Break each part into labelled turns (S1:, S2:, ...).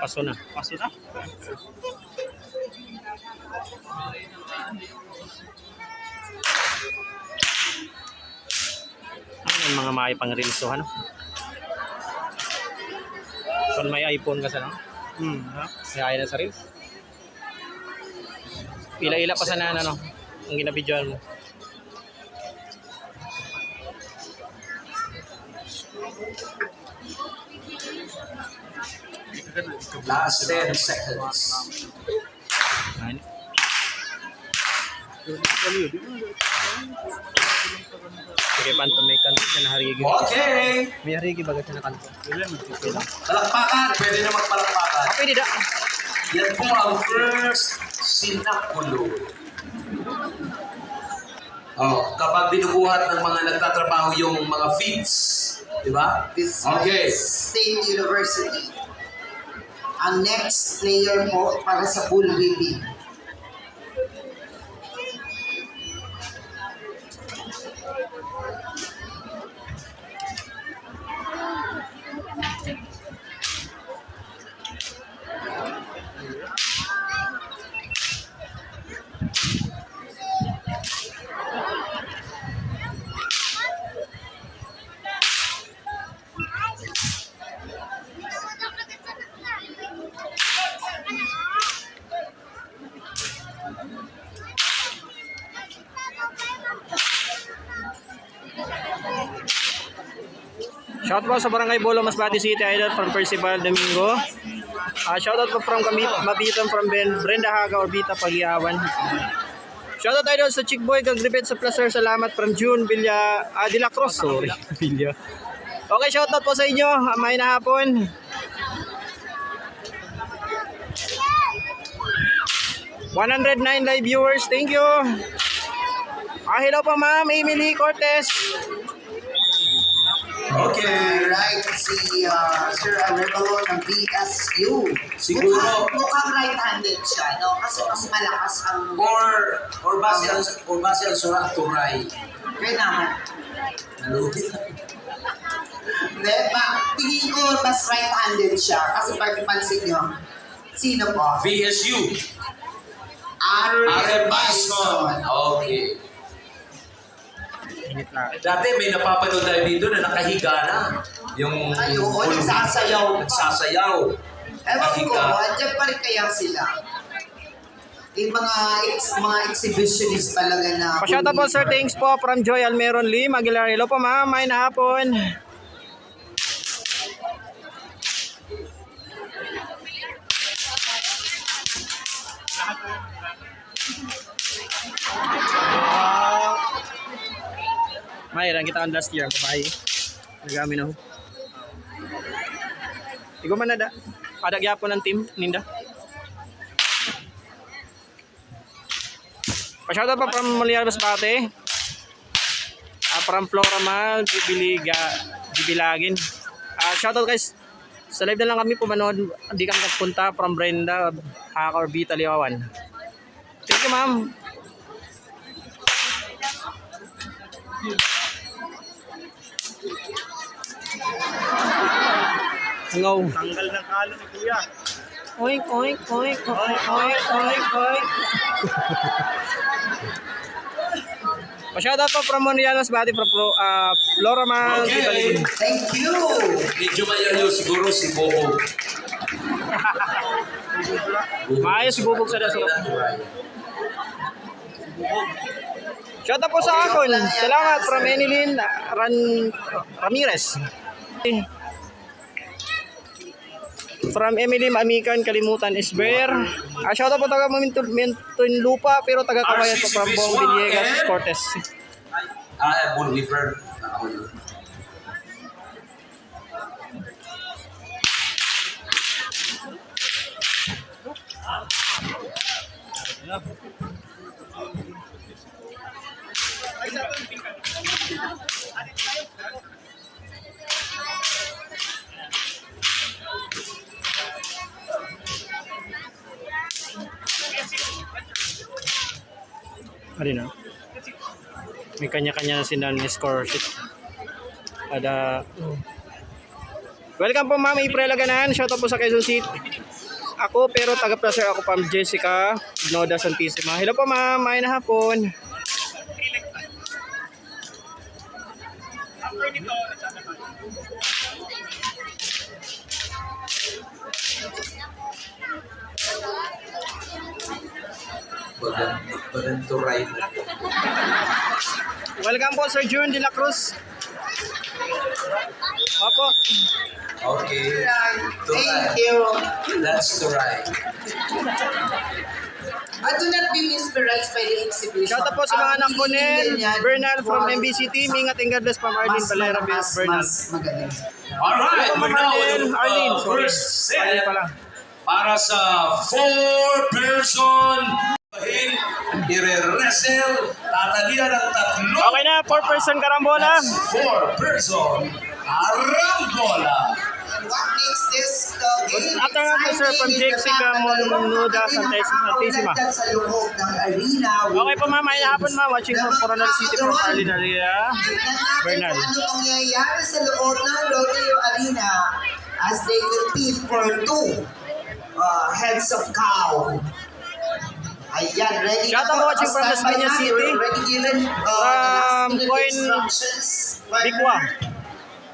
S1: Paso na. Paso na. Ano mga maipang-reels ano? Kung may iPhone ka sa no? Kaya na sa reels. Ila-ila pa sana ano, ang ginabidyoan mo.
S2: Last 10 seconds.
S1: Ayun. Sige, panto may kanto siya na harigi.
S2: Okay.
S1: May harigi bagat siya na kanto.
S2: Palakpakan. Pwede na magpalakpakan.
S1: Pwede da.
S2: Yan po ang first sinapulo. Kapag binubuhat ng mga nagtatrabaho yung mga feeds, di ba? Okay.
S3: State University. Ang next player po para sa pool weaving.
S1: Shout out sa Barangay Bolo, Masbate City, Idol from Percival Domingo. Shout out po from Mabitan from Brenda Haga or Bita Pagiawan. Shout out Idol sa Chick Boy Gagribet sa Placer. Salamat from June Villa de la Cruz. Sorry, Villa. Okay, shout out po sa inyo. May na hapon. #109 live viewers. Thank you. Hello po Ma'am Emily Cortez.
S2: Okay.
S3: Right, si Sir Arevalo ng BSU.
S2: Siguro.
S3: Mukhang right-handed siya, no? Kasi mas malakas ang...
S2: Or base ang sura at turay.
S3: Kaya naman.
S2: Nalugit.
S3: Tingin ko mas right-handed siya. Kasi pag pansin nyo, sino po?
S2: VSU.
S3: Aaron
S2: Bison. Okay. Dati may napapanood tayo dito na nakahiga na. Yung
S3: nagsasayaw.
S2: Nagsasayaw.
S3: Ewan ko, andyan pa rin kaya sila. Yung mga exhibitionist talaga na...
S1: Pasyata po sir, thanks po from Joy Almeron Lee, Aguilar. Hello po ma'am, may na hapon. Mayroon kita last year, babae. Nagami na ho. Igo man na da. Ada gyapon ng team ninda. Pasyado pa from Maliar Masbate. From Floramal, Gibilagin. Shoutout guys. Sa live na lang kami pumanood. Hindi kami nagpunta from Brenda, Haka or Bita Liwawan. Thank you ma'am. Ngaw.
S4: Tanggal ng kalo ni Kuya.
S1: Oink, oink, oink, oink, oink, oink, oink. Pasyada po from Monianos Bati from Floramal.
S2: Okay.
S3: Thank you!
S2: Medyo malayo siguro si Bobo.
S1: Maayos bubog sa daso. Shoutout po sa akon. Salamat from Enilin Ramirez. From Emily Mamikan, Kalimutan Isber. Shoutout po taga Muntinlupa pero taga Kawayan po from Bong Villegas, Cortez.
S2: Bullweeper.
S1: Ano na? May kanya-kanya na sila ng score sheet. Ada. Welcome po Ma'am April Laganan. Shoutout po sa Quezon City. Ako pero taga-placer ako Pam Jessica Noda Santissima. Hello po Ma'am, may na hapon.
S2: Badan to right.
S1: Welcome po Sir June de la Cruz. Opo.
S2: Okay. To
S3: Thank
S2: right.
S3: you.
S2: That's to right.
S3: Do not be mesmerized by the exhibition.
S1: Shoutout po sa mga anak ko Nel,
S3: Ganyan.
S1: Bernal from MBC team. Ingat and God bless Pam Arlene Valera Bernal.
S3: mas magaling.
S2: Alright,
S1: Hello,
S2: we're now
S1: Arlene.
S2: with
S1: Arlene, sorry.
S2: first
S1: Arlene
S2: set
S1: pala.
S2: para sa 4-person i-wrestle. Tatalian ng tatlo.
S1: Okay na, 4-person karambola.
S2: 4-person Arambola.
S3: And what makes this game
S1: After nga po, sir, from Jessica Monuda, Santissima.
S3: Sa loob ng arena.
S1: Okay po ma'am, ay hapon ma'am. Watching from Coronel City from Arlene Aria. Bernal.
S3: Ano mangyayari sa loob ng Rodeo Arena as they compete for 2 heads of cow. Ayan, ready
S1: Shout out watching from Las Piñas City.
S3: Ready given
S1: Coin
S3: instructions.
S1: Bigwa.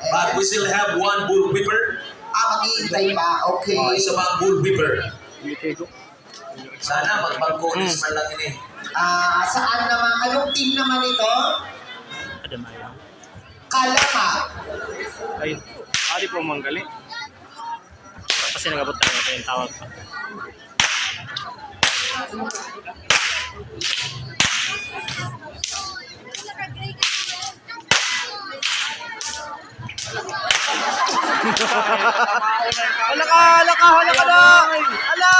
S2: But we still have one bull whipper.
S3: Maghihintay pa. Okay.
S2: Isa pang bull whipper. Sana mag-conis man lang ini.
S3: Saan naman? Anong team naman ito? Kalama.
S1: Ay, ali po manggali. Kasi nagabot tayo ito yung tawag pa. Hala ka na! Hala!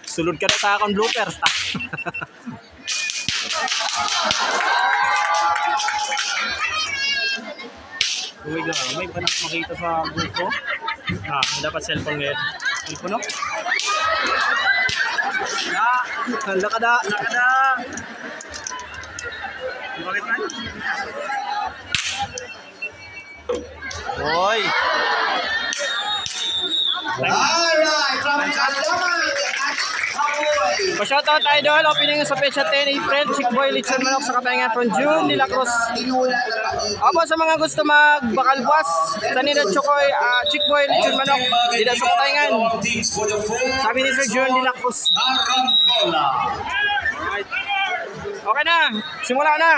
S1: Sulod ka na sa akong bloopers. Uy, may pa makita sa grupo. Dapat cellphone ngayon. Cellphone, no? Nakada. Bakit na? Hoy!
S3: Alright, from Kalama, Haboy.
S1: Pa-shoutout idol, opening sa Pecha 10 April, Chickboy, Lechon Manok sa Kapahingan from June de la Cruz.
S3: Tinula na pag-ibig.
S1: Opo sa mga gusto magbakal-buwas, sa Nino Chokoy, Chickboy, Lechon Manok, dito sa Kapahingan. Sabi ni Sir June de la Cruz.
S2: Arambola.
S1: Alright. Okay na, simula na.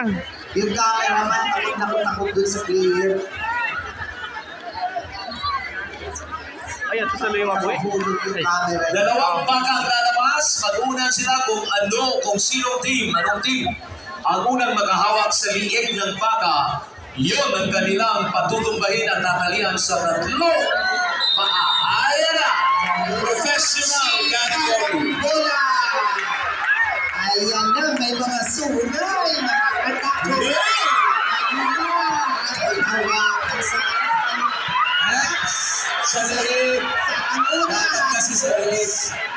S3: Yung cameraman, takot dun sa player.
S1: Ayan, tuloy yung mabuhay.
S3: Hulog yung camera.
S2: Dalawang baka ang lalabas. Mag-una sila kung anong team ang unang makahawak sa liig ng baka. Yun ang kanilang patutumbahin at tatalihan sa tatlo. Ayan na! Professional category.
S3: Bola! Ayan na, may mga sunay, mga atake. Ay, hawakan sa
S2: Sandali.
S3: ang una.
S2: Kasi sandali.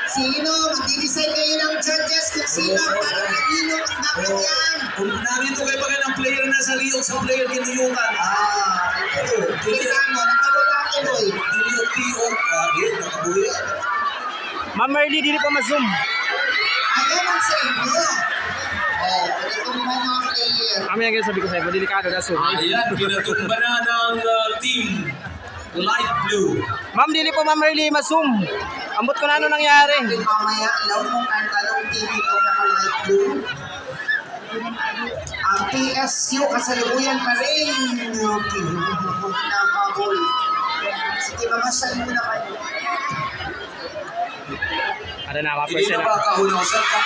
S3: Sino? Mag-decide kayo ng judges kung sino para kanino ang dapat yan.
S2: Kung narito kayo pa ng player na sa liyog sa player kiniyukan.
S3: Ito. Kita mo, nakawala ka, Boy.
S2: Kiniyog-tiyog. Yun, nakabuhi.
S1: Ma'am Merly, dili po ma-zoom.
S3: Ayan ang sa inyo. Itong mga player.
S1: Kami ang sabi ko sa iyo, delikado na zoom.
S2: Ayan, kinatumba na ng team light blue.
S1: Ma'am, dili po Ma'am Merly ma-zoom. Ambot ko na ano nangyari.
S3: Mamaya, alam mo kahit anong team itong naka-light blue. Ang PSU, kasalubuyan pa rin. Okay. Nakabol. Sige, mamasyal muna kayo.
S1: Ada na,
S2: Hindi
S1: ma-person
S2: na
S1: na.
S2: ba kahunasan ka?